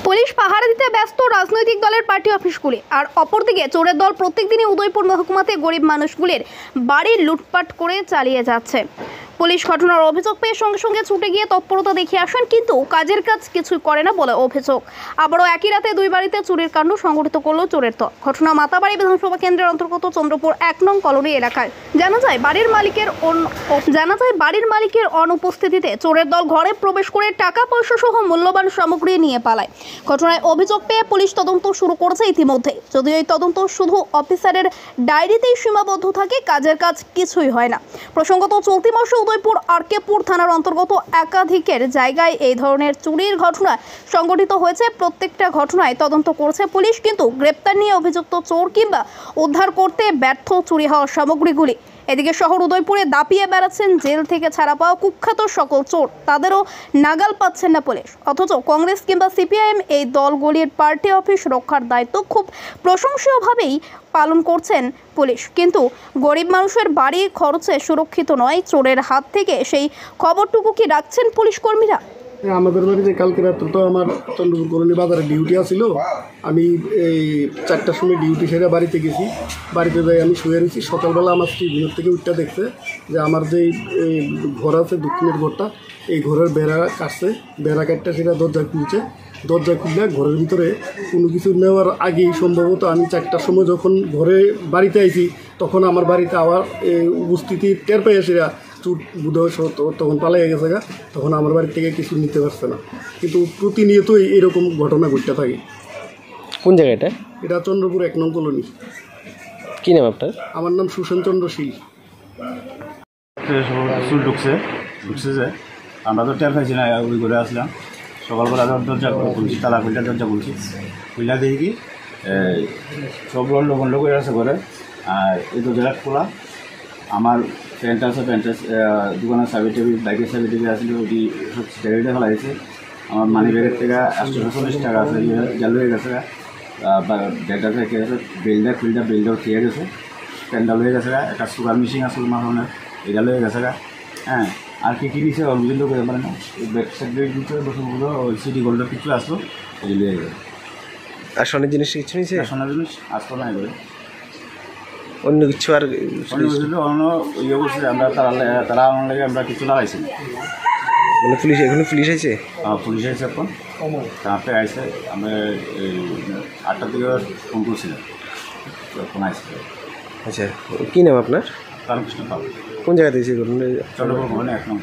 Police পাহারা দিতে ব্যস্ত রাজনৈতিক দলের পার্টি অফিসগুলি, আর অপরদিকে চোরের দল প্রত্যেকদিনই উদয়পুর মহকুমাতে গরিব মানুষগুলির বাড়ি লুটপাট করে চালিয়ে যাচ্ছে। পুলিশ ঘটনার অভিযোগ পেয়ে সঙ্গে সঙ্গে ছুটে গিয়ে তৎপরতা দেখিয়ে আসেন, কিন্তু কাজের কাজ কিছুই করে না বলে অভিযোগ। আবারও একই রাতে দুই বাড়িতে চুরির কাণ্ড সংঘটিত করল চোরের দল। ঘটনা মাতাবাড়ি বিধানসভা কেন্দ্রের অন্তর্গত চন্দ্রপুর 1 নং কলোনি এলাকায়। জানা যায় বাড়ির মালিকের অনুপস্থিতিতে চোরের দল ঘরে প্রবেশ করে টাকা পয়সা সহ মূল্যবান সামগ্রী নিয়ে পালায়। ঘটনায় অভিযোগ পেয়ে পুলিশ তদন্ত শুরু করেছে ইতিমধ্যে। যদিও এই তদন্ত শুধু অফিসারের ডায়েরিতেই সীমাবদ্ধ থাকে, কাজের কাজ কিছুই হয় না। প্রসঙ্গত চলতি মাসে উদয়পুর আরকেপুর থানার অন্তর্গত একাধিকের জায়গায় এই ধরনের চুরির ঘটনা সংঘটিত হয়েছে। প্রত্যেকটা ঘটনায় তদন্ত করছে পুলিশ, কিন্তু গ্রেপ্তার নিয়ে অভিযুক্ত চোর কিংবা উদ্ধার করতে ব্যর্থ চুরি হওয়া সামগ্রীগুলি। এদিকে শহর উদয়পুরে দাপিয়ে বেড়াচ্ছেন জেল থেকে ছাড়া পাওয়া কুখ্যাত সকল চোর, তাদেরও নাগাল পাচ্ছেন না পুলিশ। অথচ কংগ্রেস কিংবা সিপিআইএম এই দলগুলির পার্টি অফিস রক্ষার দায়িত্ব খুব প্রশংসনীয়ভাবেই পালন করছেন পুলিশ, কিন্তু গরিব মানুষের বাড়ি খরচে সুরক্ষিত নয় চোরের হাত থেকে, সেই খবরটুকু কি রাখছেন পুলিশ কর্মীরা? আমাদের বাড়িতে কালকে রাত্রে তো আমার চন্দ্রপুর কলোনি বাজারে ডিউটি আসছিল। আমি এই 4টার সময় ডিউটি সেরে বাড়িতে গেছি। বাড়িতে যাই আমি শুয়ে রয়েছি। সকালবেলা আমার স্ত্রী ঘর থেকে উঠটা দেখছে যে আমার যে ঘর আছে দক্ষিণের ঘরটা, এই ঘরের বেড়া কাটছে, বেড়া কাটটা সেটা দরজা খুলছে। দরজা খুললে ঘরের ভিতরে কোনো কিছু নেওয়ার আগেই সম্ভবত আমি 4টার সময় যখন বাড়িতে আইছি, তখন আমার বাড়িতে আবার উপস্থিতি টের পেয়ে সেরা চুট বুধ তখন পালিয়ে গেছে গা। তখন আমার বাড়ি থেকে কিছু নিতে পারছে না, কিন্তু প্রতিনিয়তই এরকম ঘটনা ঘটতে থাকে। কোন জায়গাটা? এটা চন্দ্রপুর 1 নং কলোনি। কী নাম আপনার? আমার নাম সুশান্ত চন্দ্র শীল। চুল ঢুকছে যে আমরা তো টের পাইছি না, ওই করে আসলাম। সকালবেলা দরজা খুলছি, তালা খুলটা দরজা খুলছি, খুললা দেখি কি সব লোক হয়ে আছে ঘরে। আর এই দরজাটা খোলা, আমার প্যান্ট আছে, প্যান্টের দোকানের চাবি টেবি, বাইকের চাবি টেবি আসলে ওই সব সিগারেটে ফেলা গেছে। আমার মানি ব্যাগের থেকে 840 টাকা আছে, গেল হয়ে গেছে। ব্যাগটা থেকে বেলটাও খেয়ে গেছে, প্যান্ডাল হয়ে গেছে, একটা সুগার মেশিন আছে মাখনের, এটা হয়ে গেছে। হ্যাঁ, আর কি নিচ্ছে অভিযোগ করে পারে না, ওই ব্যাগ সাইডের ভিতরে বসে ওই সিটি গোল্ডের কিছু আসলো, এগুলো হয়ে গেছে। আর সোনার জিনিস কিছু নিয়েছে? সোনার জিনিস আসতো না, এগুলো অন্য কিছু আর অন্য ইয়ে করছে। আমরা তারা আমার লাগে আমরা কিছু লাগাইছি না। মানে পুলিশ এখানে পুলিশ আছে? পুলিশ আইসে এখন তাতে আইসে। আমি 8টার দিকে ফোন করছিলাম, ফোন আইসে। আচ্ছা, কী নাম আপনার? রামকৃষ্ণ পাল। কোন জায়গাতে এসে চন্দ্রপুর কলোনি 1 নং।